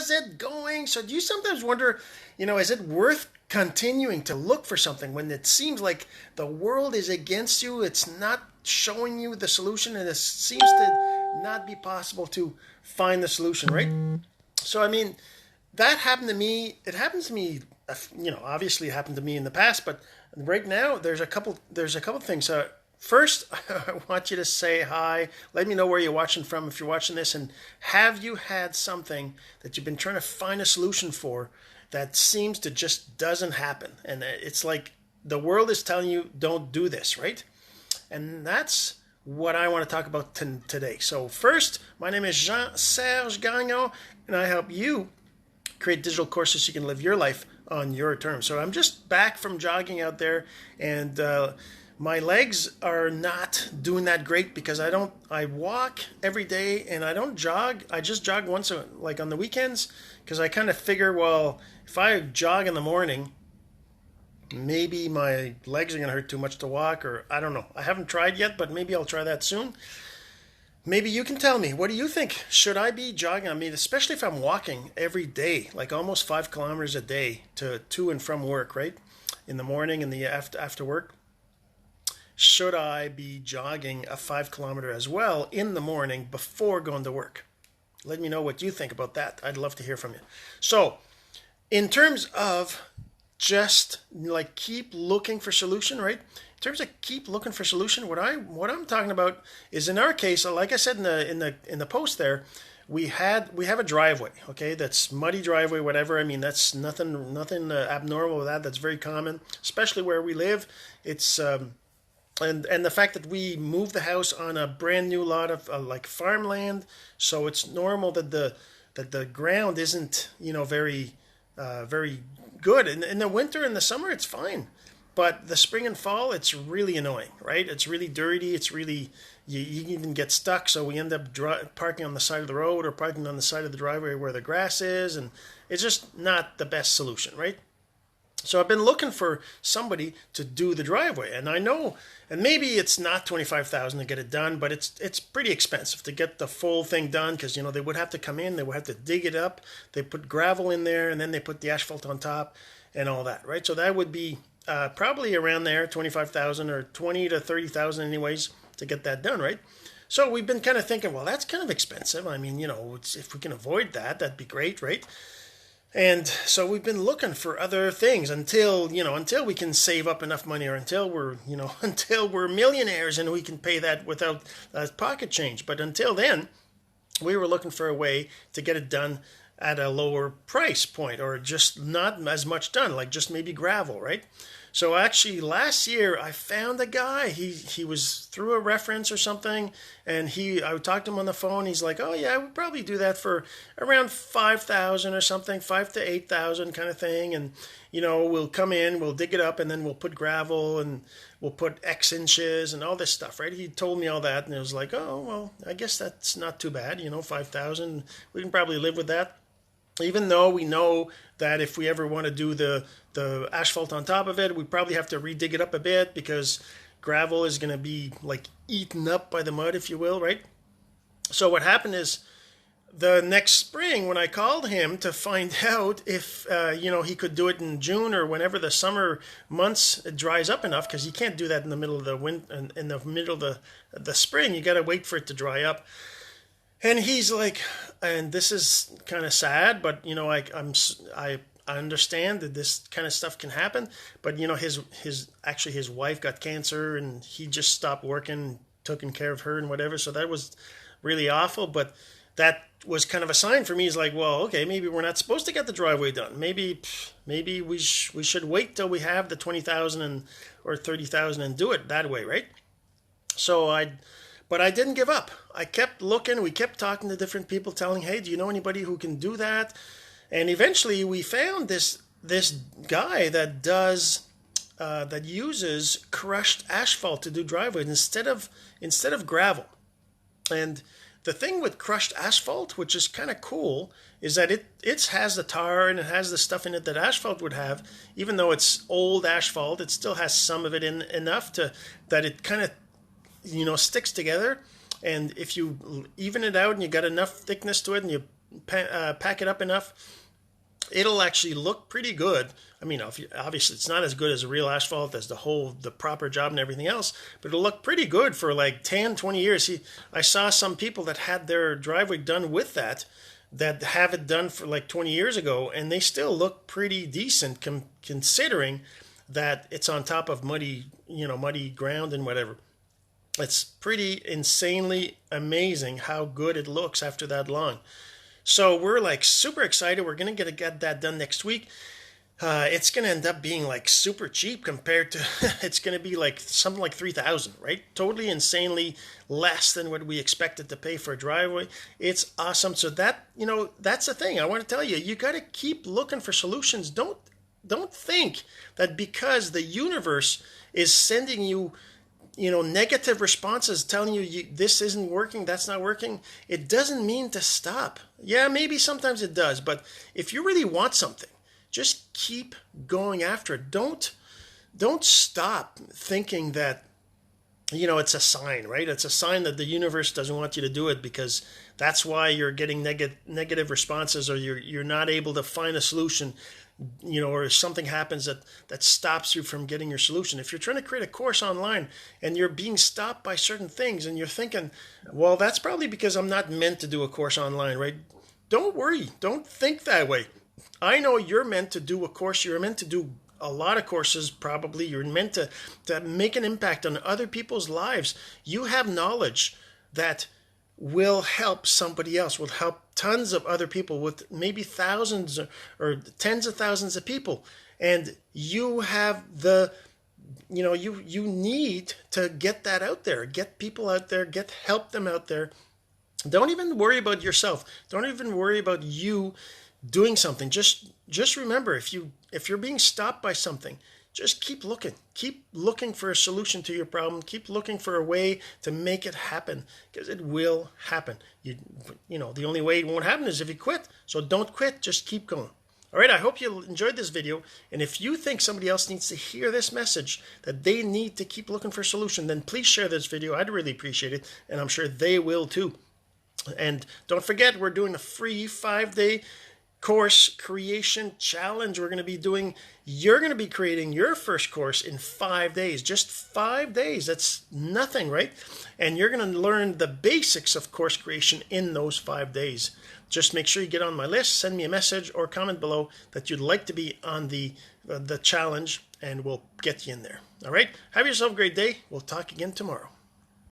how's it going? So do you sometimes wonder, is it worth continuing to look for something when it seems like the world is against you? It's not showing you the solution, and it seems to not be possible to find the solution, right? So, I mean, that happened to me. It happens to me, obviously it happened to me in the past, but right now there's a couple things. First, I want you to say hi. Let me know where you're watching from if you're watching this. And have you had something that you've been trying to find a solution for that seems to just doesn't happen? And it's like the world is telling you, don't do this, right? And that's what I want to talk about today. So first, my name is Jean-Serge Gagnon, and I help you create digital courses so you can live your life on your terms. So I'm just back from jogging out there, and my legs are not doing that great because I walk every day and I don't jog. I just jog once, like on the weekends, because I kind of figure, well, if I jog in the morning, maybe my legs are going to hurt too much to walk, or I don't know. I haven't tried yet, but maybe I'll try that soon. Maybe you can tell me, what do you think? Should I be jogging? I mean, especially if I'm walking every day, like almost 5 kilometers a day to and from work, right? In the morning and the after work. Should I be jogging a 5 kilometer as well in the morning before going to work? Let me know what you think about that. I'd love to hear from you. So, in terms of just like keep looking for solution, right? In terms of keep looking for solution, what I'm talking about is, in our case, like I said in the post there, we have a driveway, okay? That's muddy driveway, whatever. I mean, that's nothing abnormal with that. That's very common, especially where we live. It's and the fact that we moved the house on a brand new lot of like farmland, so it's normal that the ground isn't very very good. In the winter and the summer, it's fine, but the spring and fall, it's really annoying, right? It's really dirty. It's really you even get stuck. So we end up parking on the side of the road or parking on the side of the driveway where the grass is, and it's just not the best solution, right? So I've been looking for somebody to do the driveway, and I know, and maybe it's not $25,000 to get it done, but it's pretty expensive to get the full thing done, because they would have to come in, they would have to dig it up, they put gravel in there, and then they put the asphalt on top, and all that, right? So that would be probably around there, $25,000 or $20,000 to $30,000, anyways, to get that done, right? So we've been kind of thinking, well, that's kind of expensive. I mean, if we can avoid that, that'd be great, right? And so we've been looking for other things until we can save up enough money, or until we're, until we're millionaires and we can pay that without pocket change. But until then, we were looking for a way to get it done at a lower price point, or just not as much done, like just maybe gravel, right? So actually last year I found a guy, he was through a reference or something, and I talked to him on the phone. He's like, oh yeah, I would probably do that for around 5,000 or something, 5 to 8,000 kind of thing. And, we'll come in, we'll dig it up, and then we'll put gravel, and we'll put X inches and all this stuff, right? He told me all that, and it was like, oh, well, I guess that's not too bad, 5,000, we can probably live with that. Even though we know that if we ever want to do the asphalt on top of it, we probably have to redig it up a bit, because gravel is going to be like eaten up by the mud, if you will, right? So what happened is, the next spring, when I called him to find out if he could do it in June or whenever the summer months it dries up enough, because you can't do that in the middle of the in the middle of the spring. You got to wait for it to dry up. And he's like, and this is kind of sad, but I understand that this kind of stuff can happen. But his wife got cancer, and he just stopped working, taking care of her and whatever. So that was really awful. But that was kind of a sign for me. He's like, well, okay, maybe we're not supposed to get the driveway done. Maybe we should wait till we have the 20,000 or 30,000 and do it that way, right? But I didn't give up. I kept looking. We kept talking to different people, telling, hey, do you know anybody who can do that? And eventually we found this guy that uses crushed asphalt to do driveways instead of gravel. And the thing with crushed asphalt, which is kind of cool, is that it has the tar and it has the stuff in it that asphalt would have. Even though it's old asphalt, it still has some of it in enough that it kind of sticks together. And if you even it out and you got enough thickness to it, and you pack it up enough, it'll actually look pretty good. I mean, obviously it's not as good as a real asphalt, as the proper job and everything else, but it'll look pretty good for like 10, 20 years. I saw some people that had their driveway done with that have it done for like 20 years ago, and they still look pretty decent considering that it's on top of muddy ground and whatever. It's pretty insanely amazing how good it looks after that long. So we're like super excited. We're going to get that done next week. It's going to end up being like super cheap compared to, it's going to be like something like $3,000, right? Totally insanely less than what we expected to pay for a driveway. It's awesome. So that's the thing. I want to tell you, you got to keep looking for solutions. Don't think that because the universe is sending you, negative responses telling you this isn't working, that's not working, it doesn't mean to stop. Yeah, maybe sometimes it does, but if you really want something, just keep going after it. Don't stop thinking that, it's a sign, right? It's a sign that the universe doesn't want you to do it because that's why you're getting negative responses, or you're not able to find a solution, or something happens that stops you from getting your solution. If you're trying to create a course online and you're being stopped by certain things and you're thinking, well, that's probably because I'm not meant to do a course online, right? Don't worry. Don't think that way. I know you're meant to do a course. You're meant to do a lot of courses, probably. You're meant to make an impact on other people's lives. You have knowledge that will help somebody else, will help tons of other people, with maybe thousands or tens of thousands of people. And you have you need to get that out there, get people out there, help them out there. Don't even worry about yourself. Don't even worry about you doing something. Just remember, if you're being stopped by something, just keep looking for a solution to your problem. Keep looking for a way to make it happen, because it will happen. The only way it won't happen is if you quit. So don't quit, just keep going. All right, I hope you enjoyed this video, and if you think somebody else needs to hear this message, that they need to keep looking for a solution, then please share this video. I'd really appreciate it, and I'm sure they will too. And don't forget, we're doing a free 5-day course creation challenge. You're going to be creating your first course in 5 days, just 5 days. That's nothing, right? And you're going to learn the basics of course creation in those 5 days. Just make sure you get on my list, send me a message or comment below that you'd like to be on the challenge, and we'll get you in there. All right. Have yourself a great day. We'll talk again tomorrow.